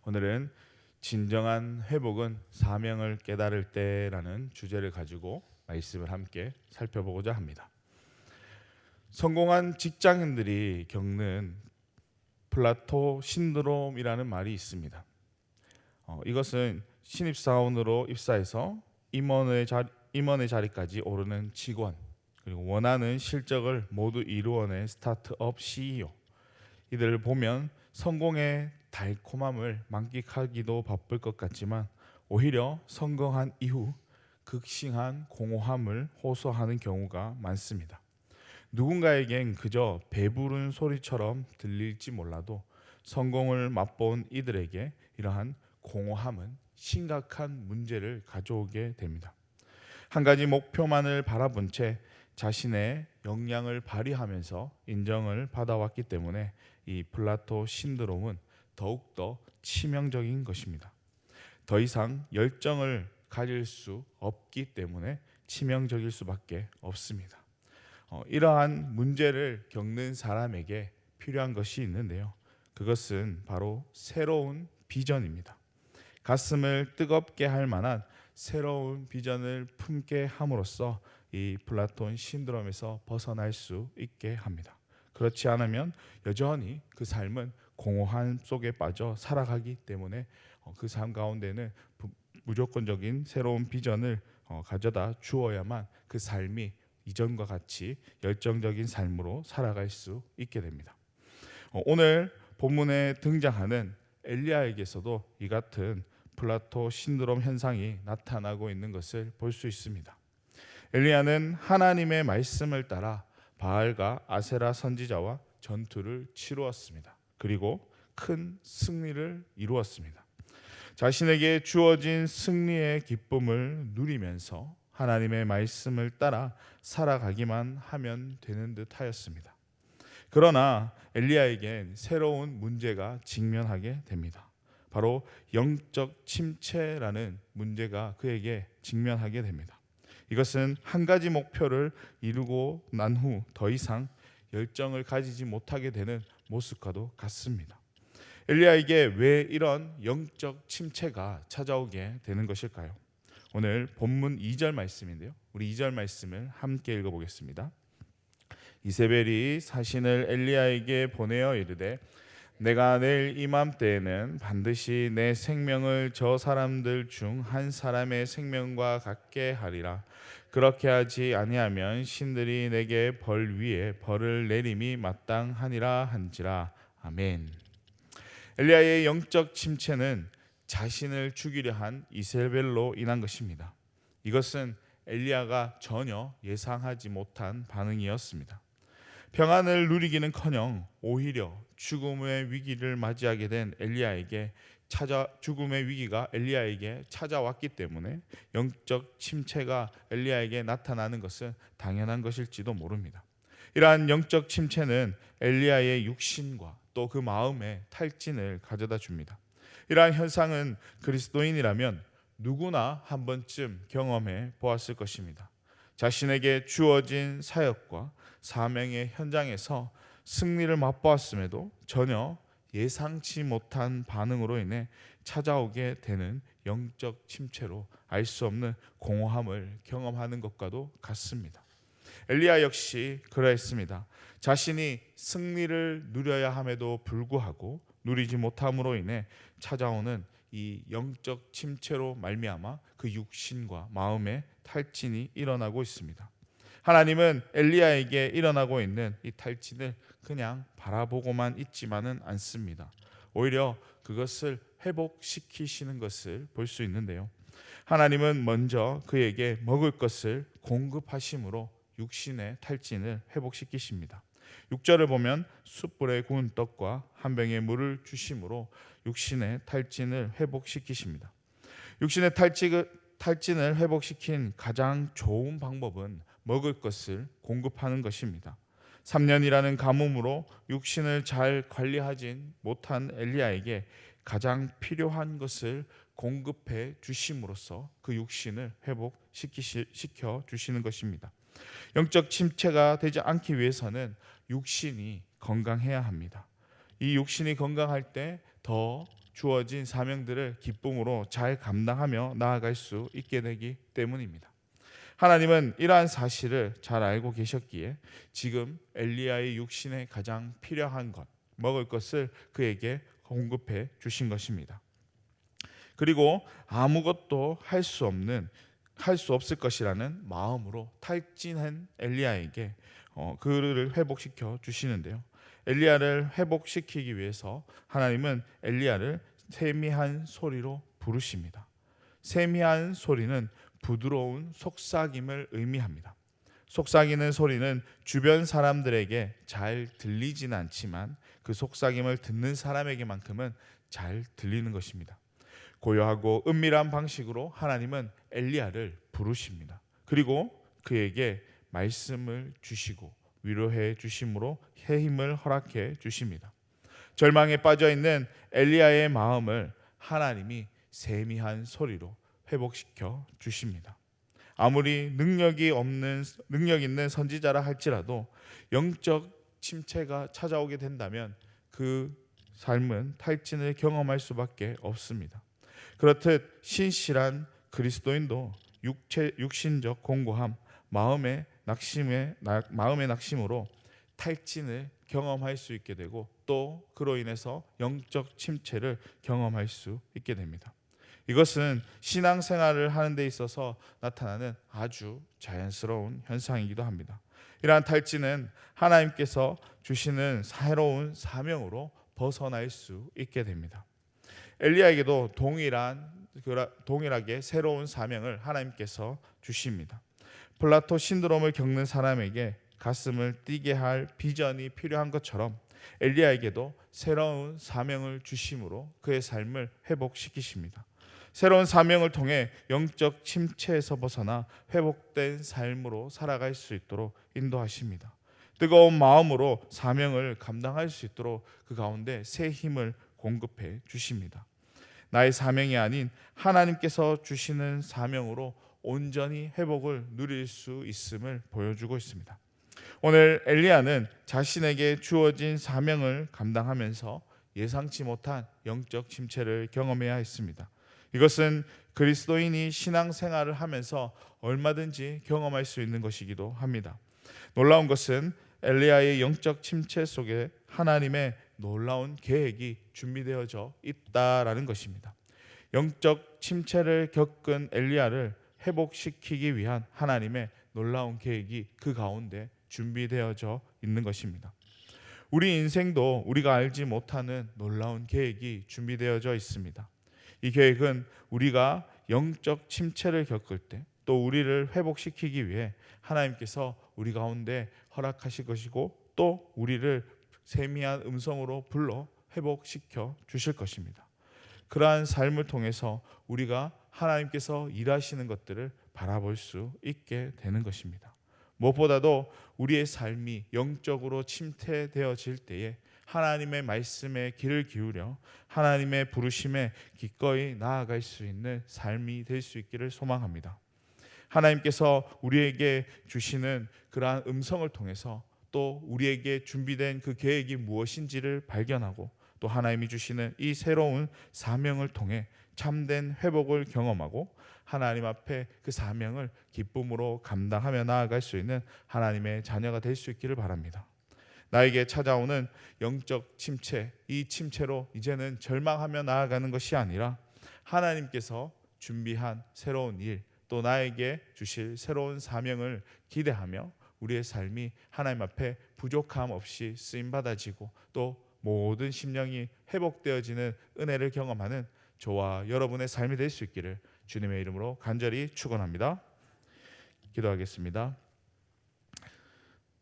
오늘은 진정한 회복은 사명을 깨달을 때라는 주제를 가지고 말씀을 함께 살펴보고자 합니다. 성공한 직장인들이 겪는 플라토 신드롬이라는 말이 있습니다. 이것은 신입사원으로 입사해서 임원의 자리까지 오르는 직원, 그리고 원하는 실적을 모두 이루어낸 스타트업 CEO, 이들을 보면 성공의 달콤함을 만끽하기도 바쁠 것 같지만 오히려 성공한 이후 극심한 공허함을 호소하는 경우가 많습니다. 누군가에겐 그저 배부른 소리처럼 들릴지 몰라도 성공을 맛본 이들에게 이러한 공허함은 심각한 문제를 가져오게 됩니다. 한 가지 목표만을 바라본 채 자신의 역량을 발휘하면서 인정을 받아왔기 때문에 이 플라토 신드롬은 더욱더 치명적인 것입니다. 더 이상 열정을 가질 수 없기 때문에 치명적일 수밖에 없습니다. 이러한 문제를 겪는 사람에게 필요한 것이 있는데요. 그것은 바로 새로운 비전입니다. 가슴을 뜨겁게 할 만한 새로운 비전을 품게 함으로써 이 플라톤 신드롬에서 벗어날 수 있게 합니다. 그렇지 않으면 여전히 그 삶은 공허함 속에 빠져 살아가기 때문에 그 삶 가운데는 무조건적인 새로운 비전을 가져다 주어야만 그 삶이 이전과 같이 열정적인 삶으로 살아갈 수 있게 됩니다. 오늘 본문에 등장하는 엘리야에게서도 이 같은 플라토 신드롬 현상이 나타나고 있는 것을 볼 수 있습니다. 엘리야는 하나님의 말씀을 따라 바알과 아세라 선지자와 전투를 치루었습니다. 그리고 큰 승리를 이루었습니다. 자신에게 주어진 승리의 기쁨을 누리면서 하나님의 말씀을 따라 살아가기만 하면 되는 듯 하였습니다. 그러나 엘리야에겐 새로운 문제가 직면하게 됩니다. 바로 영적 침체라는 문제가 그에게 직면하게 됩니다. 이것은 한 가지 목표를 이루고 난 후 더 이상 열정을 가지지 못하게 되는 모습과도 같습니다. 엘리야에게 왜 이런 영적 침체가 찾아오게 되는 것일까요? 오늘 본문 2절 말씀인데요. 우리 2절 말씀을 함께 읽어보겠습니다. 이세벨이 사신을 엘리야에게 보내어 이르되 내가 내일 이맘때에는 반드시 내 생명을 저 사람들 중 한 사람의 생명과 같게 하리라. 그렇게 하지 아니하면 신들이 내게 벌 위에 벌을 내림이 마땅하니라 한지라. 아멘. 엘리야의 영적 침체는 자신을 죽이려 한 이세벨로 인한 것입니다. 이것은 엘리야가 전혀 예상하지 못한 반응이었습니다. 평안을 누리기는커녕 오히려 죽음의 위기를 맞이하게 된 엘리야에게 죽음의 위기가 엘리야에게 찾아왔기 때문에 영적 침체가 엘리야에게 나타나는 것은 당연한 것일지도 모릅니다. 이러한 영적 침체는 엘리야의 육신과 또 그 마음의 탈진을 가져다 줍니다. 이러한 현상은 그리스도인이라면 누구나 한 번쯤 경험해 보았을 것입니다. 자신에게 주어진 사역과 사명의 현장에서 승리를 맛보았음에도 전혀 예상치 못한 반응으로 인해 찾아오게 되는 영적 침체로 알 수 없는 공허함을 경험하는 것과도 같습니다. 엘리야 역시 그러했습니다. 자신이 승리를 누려야 함에도 불구하고 누리지 못함으로 인해 찾아오는 이 영적 침체로 말미암아 그 육신과 마음의 탈진이 일어나고 있습니다. 하나님은 엘리야에게 일어나고 있는 이 탈진을 그냥 바라보고만 있지만은 않습니다. 오히려 그것을 회복시키시는 것을 볼 수 있는데요. 하나님은 먼저 그에게 먹을 것을 공급하심으로 육신의 탈진을 회복시키십니다. 6절을 보면 숯불에 구운 떡과 한 병의 물을 주심으로 육신의 탈진을 회복시키십니다. 육신의 탈진을 회복시킨 가장 좋은 방법은 먹을 것을 공급하는 것입니다. 3년이라는 가뭄으로 육신을 잘 관리하지 못한 엘리야에게 가장 필요한 것을 공급해 주심으로써 그 육신을 회복시켜 주시는 것입니다. 영적 침체가 되지 않기 위해서는 육신이 건강해야 합니다. 이 육신이 건강할 때 더 주어진 사명들을 기쁨으로 잘 감당하며 나아갈 수 있게 되기 때문입니다. 하나님은 이러한 사실을 잘 알고 계셨기에 지금 엘리야의 육신에 가장 필요한 것, 먹을 것을 그에게 공급해 주신 것입니다. 그리고 아무것도 할 수 없을 것이라는 마음으로 탈진한 엘리야에게 그를 회복시켜 주시는데요. 엘리야를 회복시키기 위해서 하나님은 엘리야를 세미한 소리로 부르십니다. 세미한 소리는 부드러운 속삭임을 의미합니다. 속삭이는 소리는 주변 사람들에게 잘 들리진 않지만 그 속삭임을 듣는 사람에게만큼은 잘 들리는 것입니다. 고요하고 은밀한 방식으로 하나님은 엘리야를 부르십니다. 그리고 그에게 말씀을 주시고 위로해 주심으로 힘을 허락해 주십니다. 절망에 빠져 있는 엘리야의 마음을 하나님이 세미한 소리로 회복시켜 주십니다. 아무리 능력 있는 선지자라 할지라도 영적 침체가 찾아오게 된다면 그 삶은 탈진을 경험할 수밖에 없습니다. 그렇듯 신실한 그리스도인도 육신적 공고함, 마음의 낙심으로 탈진을 경험할 수 있게 되고 또 그로 인해서 영적 침체를 경험할 수 있게 됩니다. 이것은 신앙생활을 하는 데 있어서 나타나는 아주 자연스러운 현상이기도 합니다. 이러한 탈진은 하나님께서 주시는 새로운 사명으로 벗어날 수 있게 됩니다. 엘리야에게도 동일하게 새로운 사명을 하나님께서 주십니다. 플라토 신드롬을 겪는 사람에게 가슴을 뛰게 할 비전이 필요한 것처럼 엘리야에게도 새로운 사명을 주심으로 그의 삶을 회복시키십니다. 새로운 사명을 통해 영적 침체에서 벗어나 회복된 삶으로 살아갈 수 있도록 인도하십니다. 뜨거운 마음으로 사명을 감당할 수 있도록 그 가운데 새 힘을 공급해 주십니다. 나의 사명이 아닌 하나님께서 주시는 사명으로 온전히 회복을 누릴 수 있음을 보여주고 있습니다. 오늘 엘리야는 자신에게 주어진 사명을 감당하면서 예상치 못한 영적 침체를 경험해야 했습니다. 이것은 그리스도인이 신앙생활을 하면서 얼마든지 경험할 수 있는 것이기도 합니다. 놀라운 것은 엘리야의 영적 침체 속에 하나님의 놀라운 계획이 준비되어져 있다라는 것입니다. 영적 침체를 겪은 엘리야를 회복시키기 위한 하나님의 놀라운 계획이 그 가운데 준비되어져 있는 것입니다. 우리 인생도 우리가 알지 못하는 놀라운 계획이 준비되어져 있습니다. 이 계획은 우리가 영적 침체를 겪을 때 또 우리를 회복시키기 위해 하나님께서 우리 가운데 허락하실 것이고 또 우리를 세미한 음성으로 불러 회복시켜 주실 것입니다. 그러한 삶을 통해서 우리가 하나님께서 일하시는 것들을 바라볼 수 있게 되는 것입니다. 무엇보다도 우리의 삶이 영적으로 침체되어질 때에 하나님의 말씀에 귀를 기울여 하나님의 부르심에 기꺼이 나아갈 수 있는 삶이 될 수 있기를 소망합니다. 하나님께서 우리에게 주시는 그러한 음성을 통해서 또 우리에게 준비된 그 계획이 무엇인지를 발견하고 또 하나님이 주시는 이 새로운 사명을 통해 참된 회복을 경험하고 하나님 앞에 그 사명을 기쁨으로 감당하며 나아갈 수 있는 하나님의 자녀가 될 수 있기를 바랍니다. 나에게 찾아오는 영적 침체, 이 침체로 이제는 절망하며 나아가는 것이 아니라 하나님께서 준비한 새로운 일, 또 나에게 주실 새로운 사명을 기대하며 우리의 삶이 하나님 앞에 부족함 없이 쓰임받아지고 또 모든 심령이 회복되어지는 은혜를 경험하는 저와 여러분의 삶이 될 수 있기를 주님의 이름으로 간절히 축원합니다. 기도하겠습니다.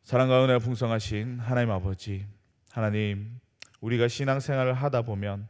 사랑과 은혜가 풍성하신 하나님 아버지, 하나님, 우리가 신앙생활을 하다 보면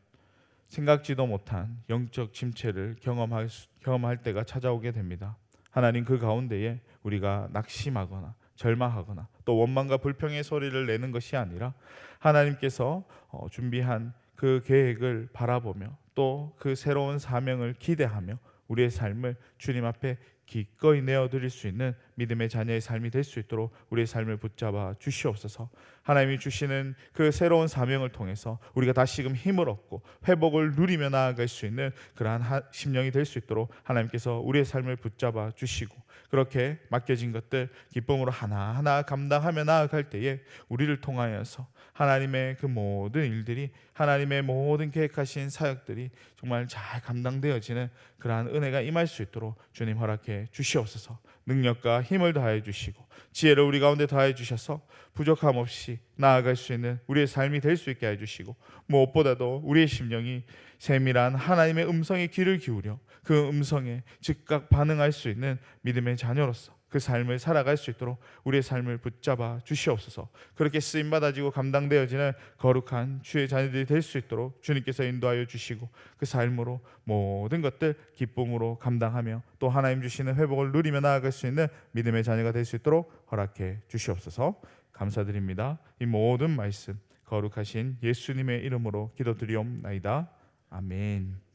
생각지도 못한 영적 침체를 경험할 때가 찾아오게 됩니다. 하나님, 그 가운데에 우리가 낙심하거나 절망하거나 또 원망과 불평의 소리를 내는 것이 아니라 하나님께서 준비한 그 계획을 바라보며 또 그 새로운 사명을 기대하며 우리의 삶을 주님 앞에 기꺼이 내어드릴 수 있는 믿음의 자녀의 삶이 될 수 있도록 우리의 삶을 붙잡아 주시옵소서. 하나님이 주시는 그 새로운 사명을 통해서 우리가 다시금 힘을 얻고 회복을 누리며 나아갈 수 있는 그러한 심령이 될 수 있도록 하나님께서 우리의 삶을 붙잡아 주시고, 그렇게 맡겨진 것들 기쁨으로 하나하나 감당하며 나아갈 때에 우리를 통하여서 하나님의 그 모든 일들이, 하나님의 모든 계획하신 사역들이 정말 잘 감당되어지는 그러한 은혜가 임할 수 있도록 주님 허락해 주시옵소서. 능력과 힘을 더하여 주시고 지혜를 우리 가운데 더하여 주셔서 부족함 없이 나아갈 수 있는 우리의 삶이 될 수 있게 해 주시고, 무엇보다도 우리의 심령이 세밀한 하나님의 음성에 귀를 기울여 그 음성에 즉각 반응할 수 있는 믿음의 자녀로서 그 삶을 살아갈 수 있도록 우리의 삶을 붙잡아 주시옵소서. 그렇게 쓰임받아지고 감당되어지는 거룩한 주의 자녀들이 될 수 있도록 주님께서 인도하여 주시고, 그 삶으로 모든 것들 기쁨으로 감당하며 또 하나님 주시는 회복을 누리며 나아갈 수 있는 믿음의 자녀가 될 수 있도록 허락해 주시옵소서. 감사드립니다. 이 모든 말씀 거룩하신 예수님의 이름으로 기도드리옵나이다. 아멘.